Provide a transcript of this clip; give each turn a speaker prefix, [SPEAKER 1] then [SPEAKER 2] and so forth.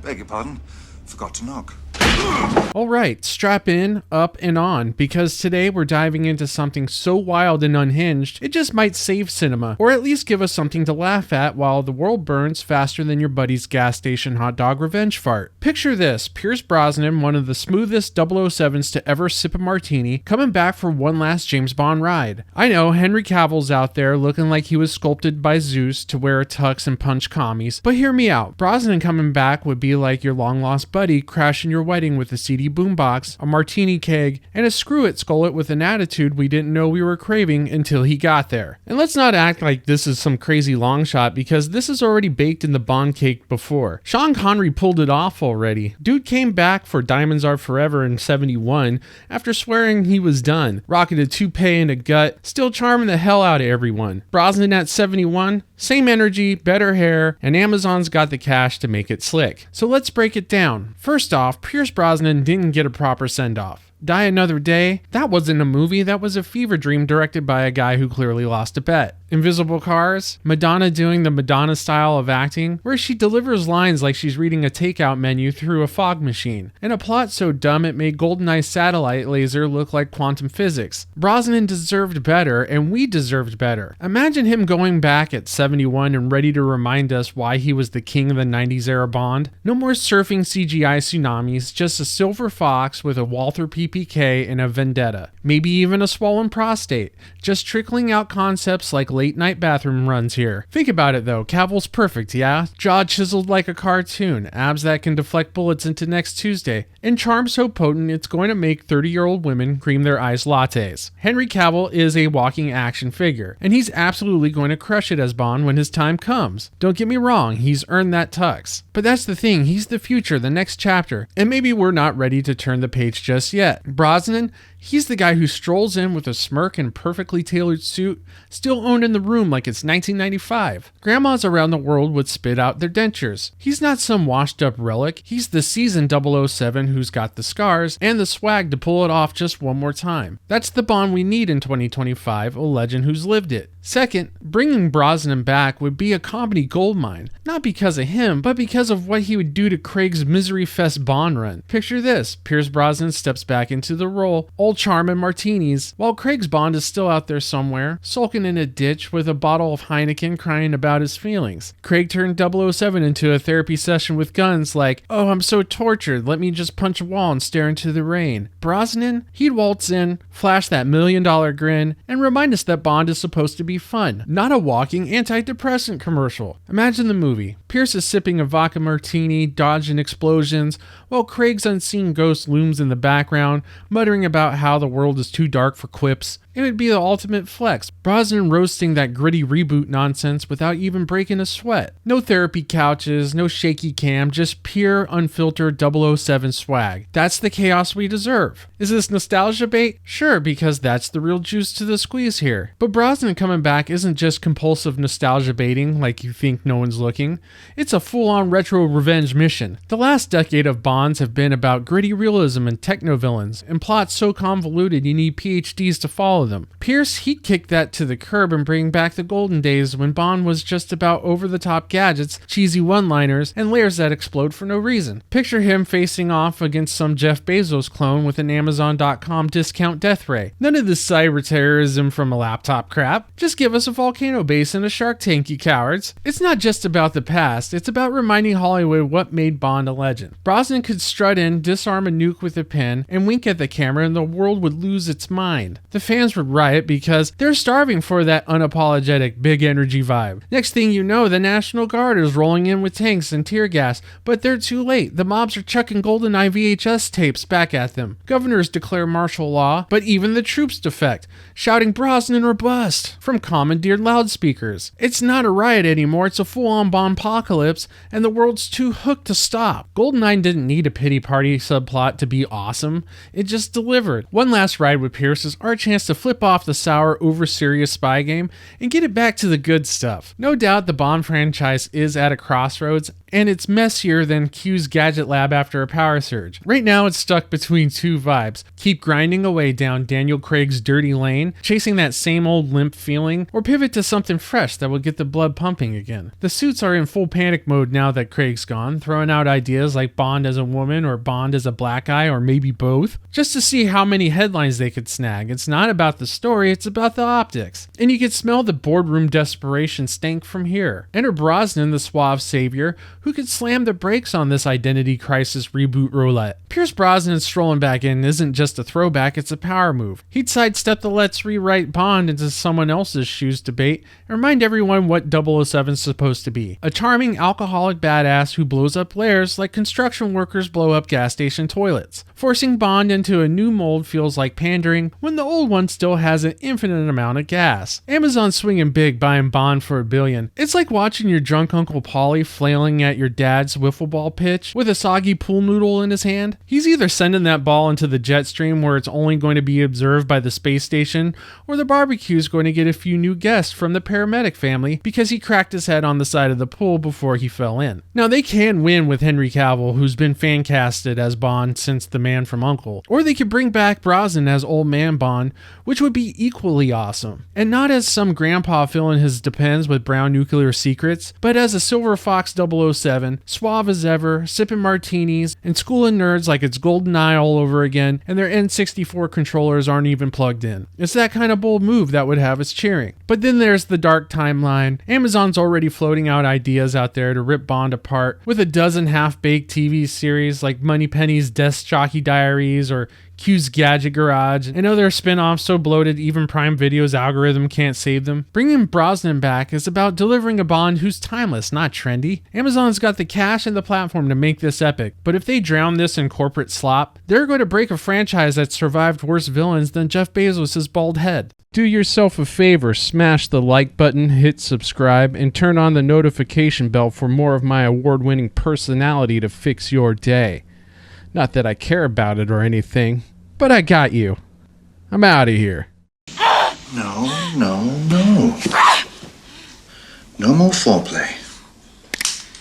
[SPEAKER 1] Beg your pardon. Forgot to knock.
[SPEAKER 2] Alright, strap in, up, and on, because today we're diving into something so wild and unhinged, it just might save cinema, or at least give us something to laugh at while the world burns faster than your buddy's gas station hot dog revenge fart. Picture this, Pierce Brosnan, one of the smoothest 007s to ever sip a martini, coming back for one last James Bond ride. I know, Henry Cavill's out there looking like he was sculpted by Zeus to wear a tux and punch commies, but hear me out, Brosnan coming back would be like your long-lost buddy crashing your wedding with a CD boombox, a martini keg, and a screw-it skullet with an attitude we didn't know we were craving until he got there. And let's not act like this is some crazy long shot, because this is already baked in the Bond cake before. Sean Connery pulled it off already. Dude came back for Diamonds Are Forever in 71 after swearing he was done, rocking a toupee and a gut, still charming the hell out of everyone. Brosnan at 71, same energy, better hair, and Amazon's got the cash to make it slick. So let's break it down. First off, Pierce Brosnan didn't get a proper send-off. Die Another Day? That wasn't a movie, that was a fever dream directed by a guy who clearly lost a bet. Invisible Cars? Madonna doing the Madonna style of acting, where she delivers lines like she's reading a takeout menu through a fog machine, and a plot so dumb it made GoldenEye's satellite laser look like quantum physics. Brosnan deserved better, and we deserved better. Imagine him going back at 71 and ready to remind us why he was the king of the 90s era Bond. No more surfing CGI tsunamis, just a silver fox with a Walther PPK and a vendetta. Maybe even a swollen prostate. Just trickling out concepts like late night bathroom runs here. Think about it though, Cavill's perfect, yeah? Jaw chiseled like a cartoon, abs that can deflect bullets into next Tuesday, and charm so potent it's going to make 30-year-old women cream their iced lattes. Henry Cavill is a walking action figure, and he's absolutely going to crush it as Bond when his time comes. Don't get me wrong, he's earned that tux. But that's the thing, he's the future, the next chapter, and maybe we're not ready to turn the page just yet. Brosnan, he's the guy who strolls in with a smirk and perfectly tailored suit, still owned in the room like it's 1995. Grandmas around the world would spit out their dentures. He's not some washed up relic, he's the seasoned 007 who's got the scars and the swag to pull it off just one more time. That's the Bond we need in 2025, a legend who's lived it. Second, bringing Brosnan back would be a comedy goldmine, not because of him, but because of what he would do to Craig's misery fest Bond run. Picture this, Pierce Brosnan steps back into the role, all charm and martinis, while Craig's Bond is still out there somewhere, sulking in a ditch with a bottle of Heineken crying about his feelings. Craig turned 007 into a therapy session with guns like, oh, I'm so tortured, let me just punch a wall and stare into the rain. Brosnan, he'd waltz in, flash that $1 million grin, and remind us that Bond is supposed to be fun, not a walking antidepressant commercial. Imagine the movie. Pierce is sipping a vodka martini, dodging explosions, while Craig's unseen ghost looms in the background, muttering about how the world is too dark for quips. It would be the ultimate flex. Brosnan roasting that gritty reboot nonsense without even breaking a sweat. No therapy couches, no shaky cam, just pure, unfiltered 007 swag. That's the chaos we deserve. Is this nostalgia bait? Sure, because that's the real juice to the squeeze here. But Brosnan coming back isn't just compulsive nostalgia baiting like you think no one's looking. It's a full-on retro revenge mission. The last decade of Bonds have been about gritty realism and techno-villains, and plots so convoluted you need PhDs to follow them. Pierce, he'd kick that to the curb and bring back the golden days when Bond was just about over-the-top gadgets, cheesy one-liners, and layers that explode for no reason. Picture him facing off against some Jeff Bezos clone with an Amazon.com discount death ray. None of this cyber terrorism from a laptop crap. Just give us a volcano base and a shark tank, you cowards. It's not just about the past, it's about reminding Hollywood what made Bond a legend. Brosnan could strut in, disarm a nuke with a pen, and wink at the camera and the world would lose its mind. The fans would riot because they're starving for that unapologetic big energy vibe. Next thing you know, the National Guard is rolling in with tanks and tear gas, but they're too late. The mobs are chucking GoldenEye VHS tapes back at them. Governors declare martial law, but even the troops defect, shouting Brosnan or bust from commandeered loudspeakers. It's not a riot anymore, it's a full-on bomb-pocalypse, and the world's too hooked to stop. GoldenEye didn't need a pity party subplot to be awesome. It just delivered. One last ride with Pierce is our chance to flip off the sour, over-serious spy game and get it back to the good stuff. No doubt the Bond franchise is at a crossroads, and it's messier than Q's Gadget Lab after a power surge. Right now it's stuck between two vibes. Keep grinding away down Daniel Craig's dirty lane, chasing that same old limp feeling, or pivot to something fresh that will get the blood pumping again. The suits are in full panic mode now that Craig's gone, throwing out ideas like Bond as a woman or Bond as a black guy or maybe both, just to see how many headlines they could snag. It's not about the story, it's about the optics. And you can smell the boardroom desperation stank from here. Enter Brosnan, the suave savior, who could slam the brakes on this identity crisis reboot roulette. Pierce Brosnan strolling back in isn't just a throwback, it's a power move. He'd sidestep the let's rewrite Bond into someone else's shoes debate and remind everyone what 007's supposed to be. A charming alcoholic badass who blows up layers like construction workers blow up gas station toilets. Forcing Bond into a new mold feels like pandering when the old one still has an infinite amount of gas. Amazon's swinging big buying Bond for $1 billion. It's like watching your drunk Uncle Paulie flailing at your dad's wiffle ball pitch with a soggy pool noodle in his hand. He's either sending that ball into the jet stream where it's only going to be observed by the space station, or the barbecue's going to get a few new guests from the paramedic family because he cracked his head on the side of the pool before he fell in. Now they can win with Henry Cavill, who's been fan casted as Bond since The Man from U.N.C.L.E., or they could bring back Brosnan as Old Man Bond, which would be equally awesome. And not as some grandpa filling his depends with brown nuclear secrets, but as a Silver Fox 007, suave as ever, sipping martinis, and schooling nerds like it's GoldenEye all over again, and their N64 controllers aren't even plugged in. It's that kind of bold move that would have us cheering. But then there's the dark timeline. Amazon's already floating out ideas out there to rip Bond apart with a dozen half-baked TV series like Moneypenny's Desk Jockey Diaries or Q's Gadget Garage, and other spin-offs so bloated even Prime Video's algorithm can't save them. Bringing Brosnan back is about delivering a Bond who's timeless, not trendy. Amazon's got the cash and the platform to make this epic, but if they drown this in corporate slop, they're going to break a franchise that survived worse villains than Jeff Bezos' bald head. Do yourself a favor, smash the like button, hit subscribe, and turn on the notification bell for more of my award-winning personality to fix your day. Not that I care about it or anything, but I got you. I'm out of here.
[SPEAKER 1] No. No more foreplay.